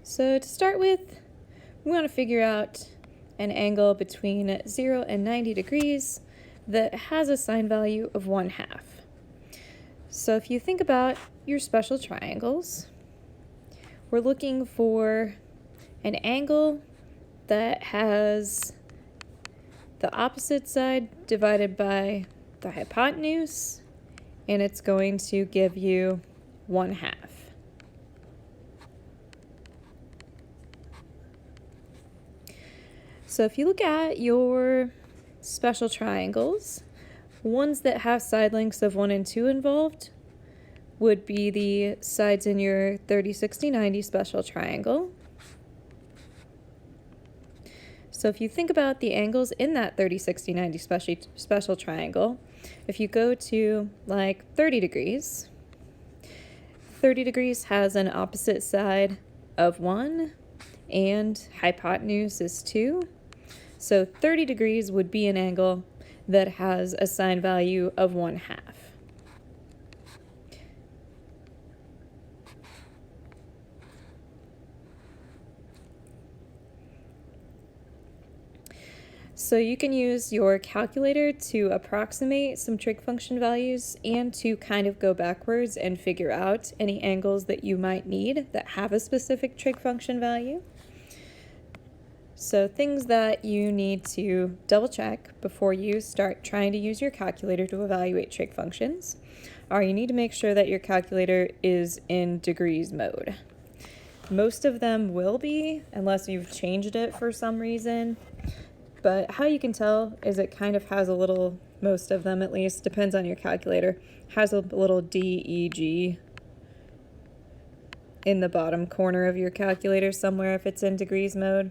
So to start with, we want to figure out an angle between 0 and 90 degrees that has a sine value of 1/2. So if you think about your special triangles, we're looking for an angle that has the opposite side divided by the hypotenuse, and it's going to give you 1/2. So if you look at your special triangles, ones that have side lengths of 1 and 2 involved would be the sides in your 30, 60, 90 special triangle. So if you think about the angles in that 30, 60, 90 special triangle, if you go to like 30 degrees, 30 degrees has an opposite side of 1 and hypotenuse is 2. So 30 degrees would be an angle that has a sine value of 1/2. So you can use your calculator to approximate some trig function values and to kind of go backwards and figure out any angles that you might need that have a specific trig function value. So things that you need to double check before you start trying to use your calculator to evaluate trig functions are you need to make sure that your calculator is in degrees mode. Most of them will be, unless you've changed it for some reason. But how you can tell is it kind of has a little, most of them at least, depends on your calculator, has a little DEG in the bottom corner of your calculator somewhere if it's in degrees mode.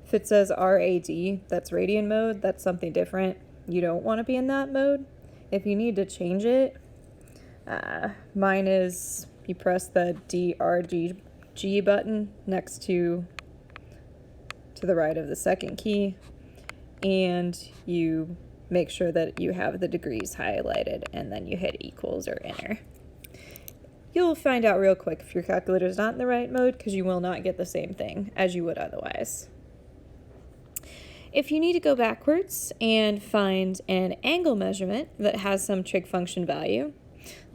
If it says RAD, that's radian mode, that's something different. You don't want to be in that mode. If you need to change it, mine is you press the DRG button next to the right of the second key, and you make sure that you have the degrees highlighted, and then you hit equals or enter. You'll find out real quick if your calculator is not in the right mode because you will not get the same thing as you would otherwise. If you need to go backwards and find an angle measurement that has some trig function value,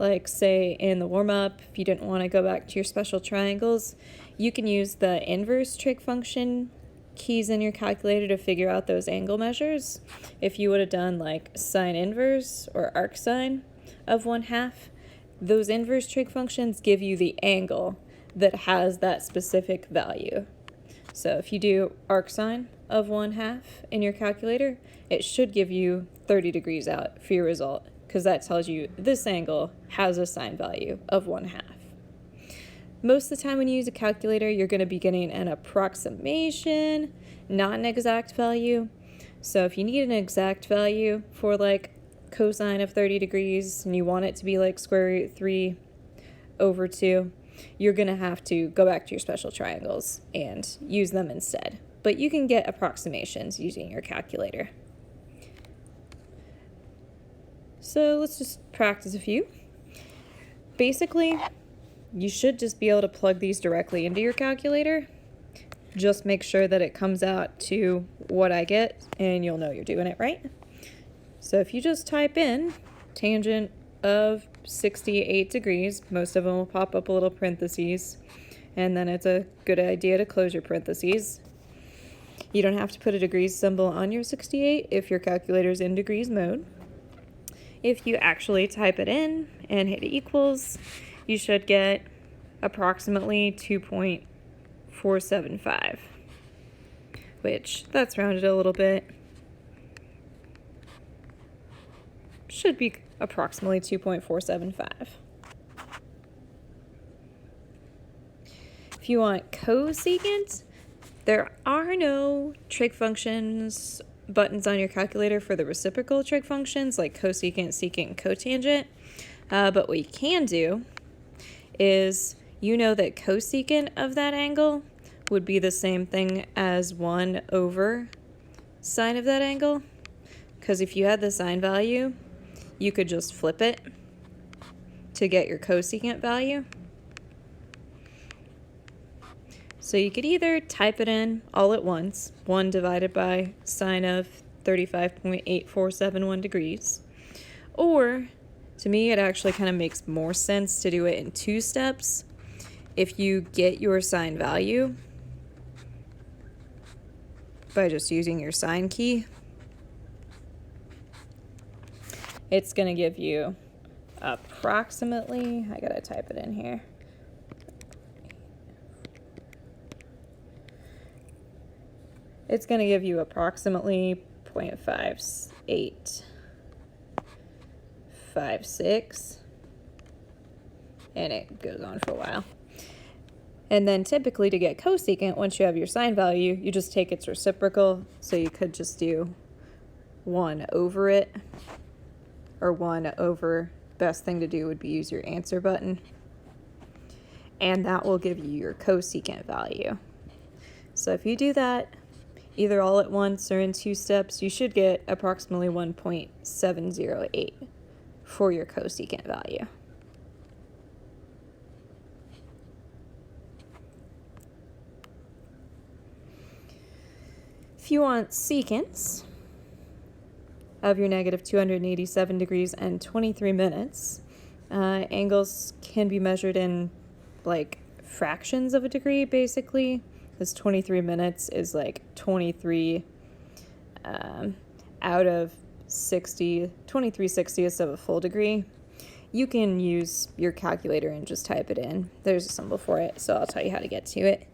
like say in the warm-up, if you didn't want to go back to your special triangles, you can use the inverse trig function keys in your calculator to figure out those angle measures. If you would have done like sine inverse or arc sine of 1/2, those inverse trig functions give you the angle that has that specific value. So if you do arc sine of 1/2 in your calculator, it should give you 30 degrees out for your result, because that tells you this angle has a sine value of 1/2. Most of the time when you use a calculator, you're going to be getting an approximation, not an exact value. So if you need an exact value for like cosine of 30 degrees and you want it to be like square root 3/2, you're going to have to go back to your special triangles and use them instead. But you can get approximations using your calculator. So let's just practice a few. Basically, you should just be able to plug these directly into your calculator. Just make sure that it comes out to what I get, and you'll know you're doing it right. So if you just type in tangent of 68 degrees, most of them will pop up a little parentheses, and then it's a good idea to close your parentheses. You don't have to put a degrees symbol on your 68 if your calculator's in degrees mode. If you actually type it in and hit equals, you should get approximately 2.475, which that's rounded a little bit. Should be approximately 2.475. If you want cosecant, there are no trig functions buttons on your calculator for the reciprocal trig functions like cosecant, secant, and cotangent. But what you can do is you know that cosecant of that angle would be the same thing as 1 over sine of that angle. Because if you had the sine value, you could just flip it to get your cosecant value. So you could either type it in all at once, 1 divided by sine of 35.8471 degrees, or to me it actually kind of makes more sense to do it in 2 steps. If you get your sine value by just using your sine key, it's going to give you approximately, I gotta type it in here, it's going to give you approximately 0.5856, and it goes on for a while. And then typically to get cosecant, once you have your sine value, you just take its reciprocal, so you could just do 1 over it, or 1 over, best thing to do would be use your answer button, and that will give you your cosecant value. So if you do that, either all at once or in 2 steps, you should get approximately 1.708 for your cosecant value. If you want secants of your negative 287 degrees and 23 minutes, angles can be measured in like fractions of a degree, basically. This 23 minutes is like 23 out of 60, 23/60ths of a full degree. You can use your calculator and just type it in. There's a symbol for it, so I'll tell you how to get to it.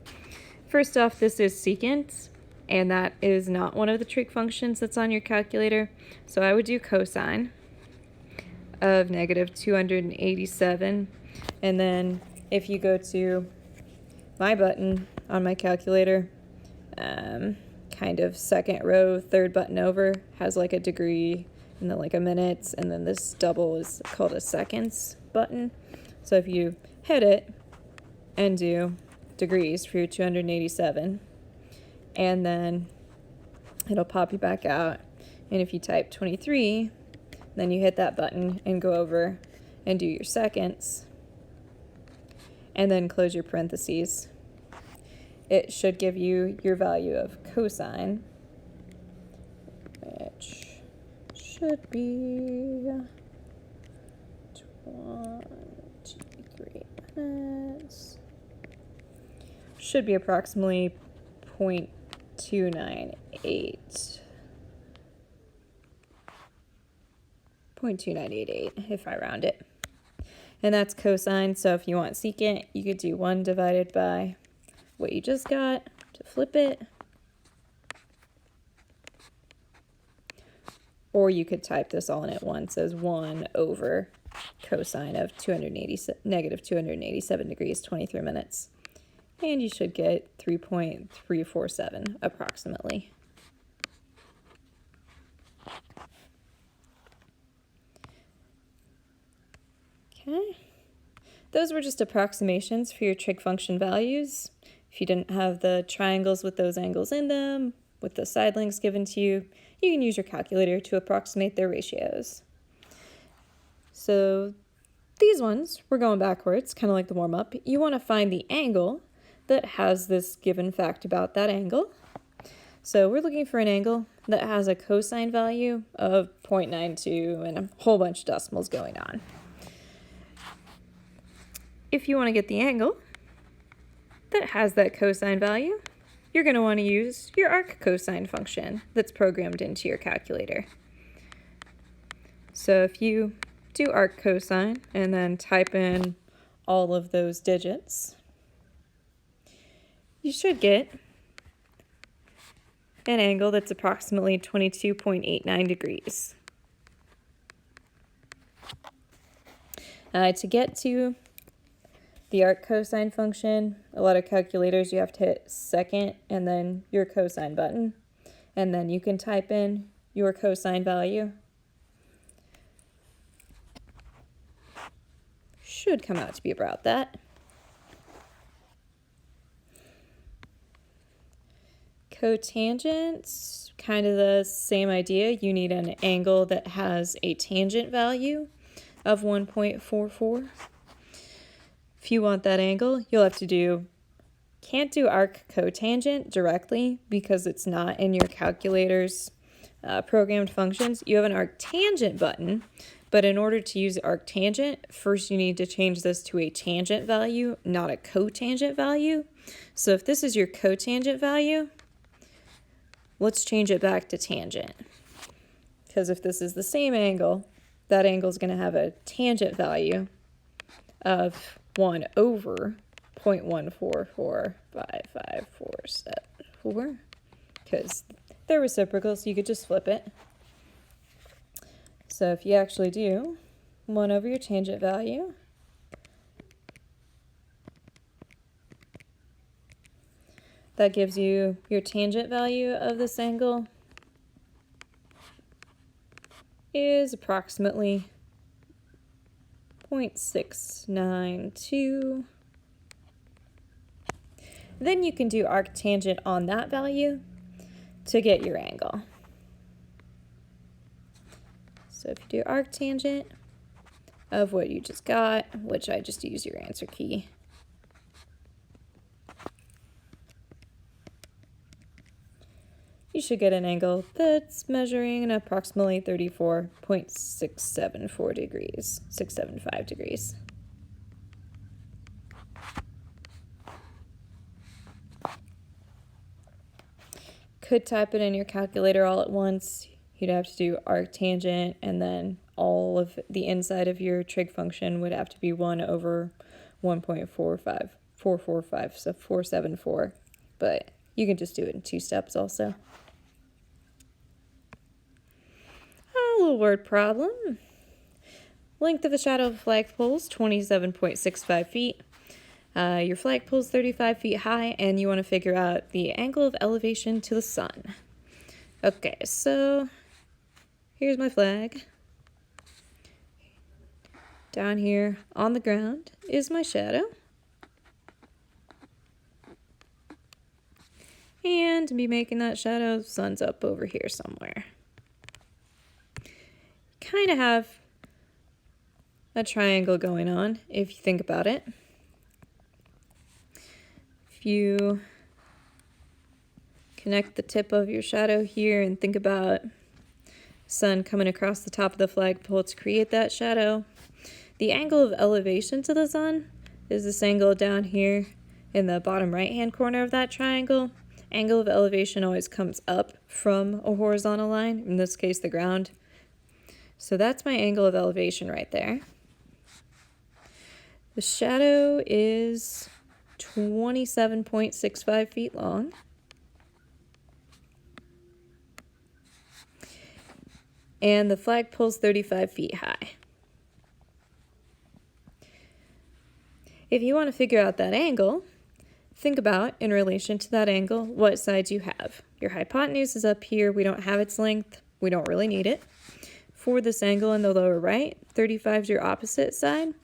First off, this is secant, and that is not one of the trig functions that's on your calculator. So I would do cosine of negative 287, and then if you go to my button on my calculator, kind of second row, third button over, has like a degree and then like a minutes, and then this double is called a seconds button. So if you hit it and do degrees for your 287, and then it'll pop you back out, and if you type 23, then you hit that button and go over and do your seconds, and then close your parentheses. It should give you your value of cosine, which should be 23 minutes. Should be approximately 0.298. 0.2988 if I round it. And that's cosine, so if you want secant, you could do 1 divided by what you just got to flip it. Or you could type this all in at once as 1 over cosine of negative 287 degrees, 23 minutes. And you should get 3.347 approximately. Okay. Those were just approximations for your trig function values. If you didn't have the triangles with those angles in them, with the side lengths given to you, you can use your calculator to approximate their ratios. So these ones, we're going backwards, kind of like the warm-up. You want to find the angle that has this given fact about that angle. So we're looking for an angle that has a cosine value of 0.92 and a whole bunch of decimals going on. If you want to get the angle that has that cosine value, you're going to want to use your arc cosine function that's programmed into your calculator. So if you do arc cosine and then type in all of those digits, you should get an angle that's approximately 22.89 degrees. To get to the arc cosine function, a lot of calculators you have to hit second and then your cosine button, and then you can type in your cosine value. Should come out to be about that. Cotangents, kind of the same idea. You need an angle that has a tangent value of 1.44. If you want that angle, you'll have to do Can't do arc cotangent directly because it's not in your calculator's programmed functions. You have an arctangent button, but in order to use arctangent, first you need to change this to a tangent value, not a cotangent value. So if this is your cotangent value, let's change it back to tangent. Because if this is the same angle, that angle is going to have a tangent value of 1 over 0.14455474, because they're reciprocal, so you could just flip it. So if you actually do 1 over your tangent value, that gives you your tangent value of this angle is approximately 0.692. Then you can do arctangent on that value to get your angle. So if you do arctangent of what you just got, which I just use your answer key, you should get an angle that's measuring approximately 34.674 degrees, 675 degrees. Could type it in your calculator all at once. You'd have to do arctangent, and then all of the inside of your trig function would have to be 1 over 1.45445, so 474. But you can just do it in 2 steps also. A little word problem. Length of a shadow of a flagpole is 27.65 feet. Your flagpole is 35 feet high, and you want to figure out the angle of elevation to the sun. Okay, so here's my flag. Down here on the ground is my shadow. And to be making that shadow, sun's up over here somewhere. Kind of have a triangle going on, if you think about it. If you connect the tip of your shadow here and think about sun coming across the top of the flagpole to create that shadow, the angle of elevation to the sun is this angle down here in the bottom right-hand corner of that triangle. Angle of elevation always comes up from a horizontal line, in this case the ground. So that's my angle of elevation right there. The shadow is 27.65 feet long. And the flagpole's 35 feet high. If you want to figure out that angle, think about, in relation to that angle, what sides you have. Your hypotenuse is up here. We don't have its length. We don't really need it. For this angle in the lower right, 35 is your opposite side,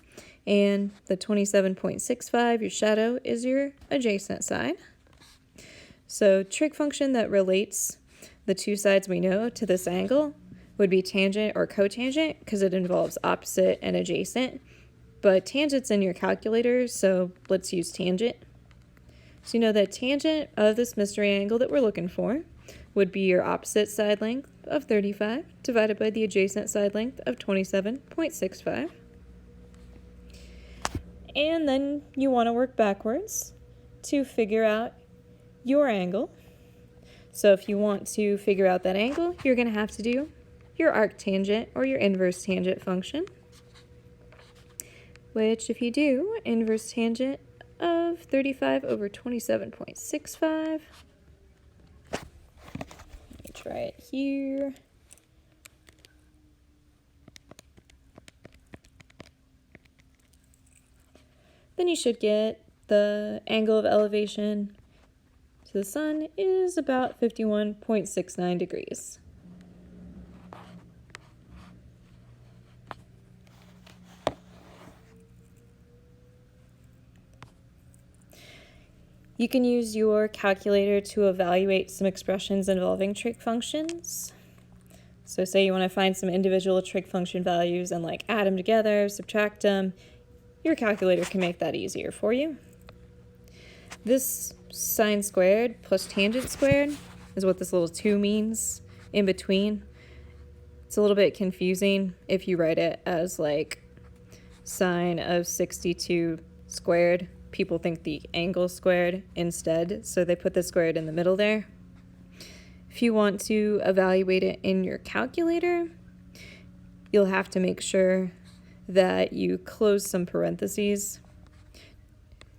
and the 27.65, your shadow, is your adjacent side. So trig function that relates the two sides we know to this angle would be tangent or cotangent, because it involves opposite and adjacent. But tangent's in your calculator, so let's use tangent. So you know that tangent of this mystery angle that we're looking for would be your opposite side length of 35 divided by the adjacent side length of 27.65. And then you want to work backwards to figure out your angle. So if you want to figure out that angle, you're going to have to do your arctangent or your inverse tangent function, which if you do inverse tangent of 35 over 27.65, try it here. Then you should get the angle of elevation to the sun is about 51.69 degrees. You can use your calculator to evaluate some expressions involving trig functions. So say you want to find some individual trig function values and like add them together, subtract them. Your calculator can make that easier for you. This sine squared plus tangent squared is what this little 2 means in between. It's a little bit confusing if you write it as like sine of 62 squared. People think the angle squared instead, so they put the squared in the middle there. If you want to evaluate it in your calculator, you'll have to make sure that you close some parentheses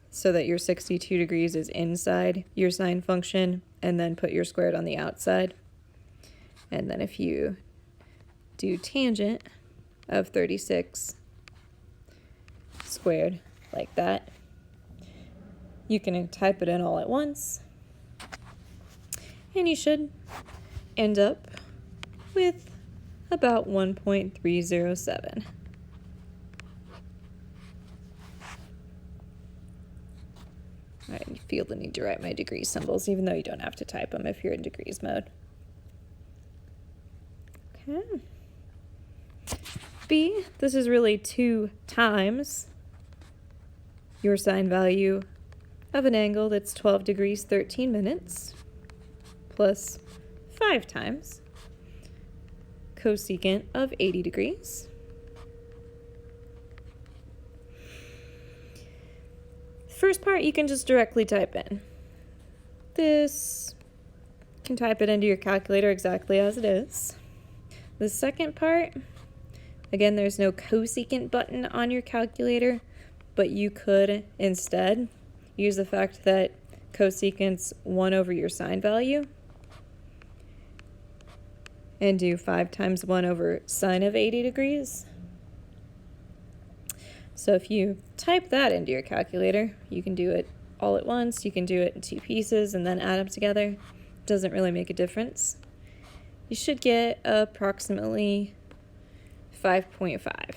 so that your 62 degrees is inside your sine function, and then put your squared on the outside. And then if you do tangent of 36 squared like that, you can type it in all at once, and you should end up with about 1.307. I feel the need to write my degree symbols, even though you don't have to type them if you're in degrees mode. Okay. B, this is really 2 times your sine value of an angle that's 12 degrees 13 minutes plus 5 times cosecant of 80 degrees. First part you can just directly type in. This, you can type it into your calculator exactly as it is. The second part, again, there's no cosecant button on your calculator, but you could instead use the fact that cosecant's 1 over your sine value and do 5 times 1 over sine of 80 degrees. So if you type that into your calculator, you can do it all at once. You can do it in 2 pieces and then add them together. It doesn't really make a difference. You should get approximately 5.5.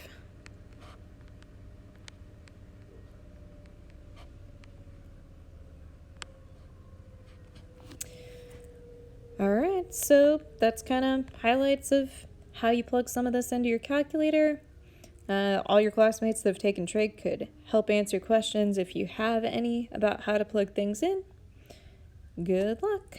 All right, so that's kind of highlights of how you plug some of this into your calculator. All your classmates that have taken Trig could help answer questions if you have any about how to plug things in. Good luck.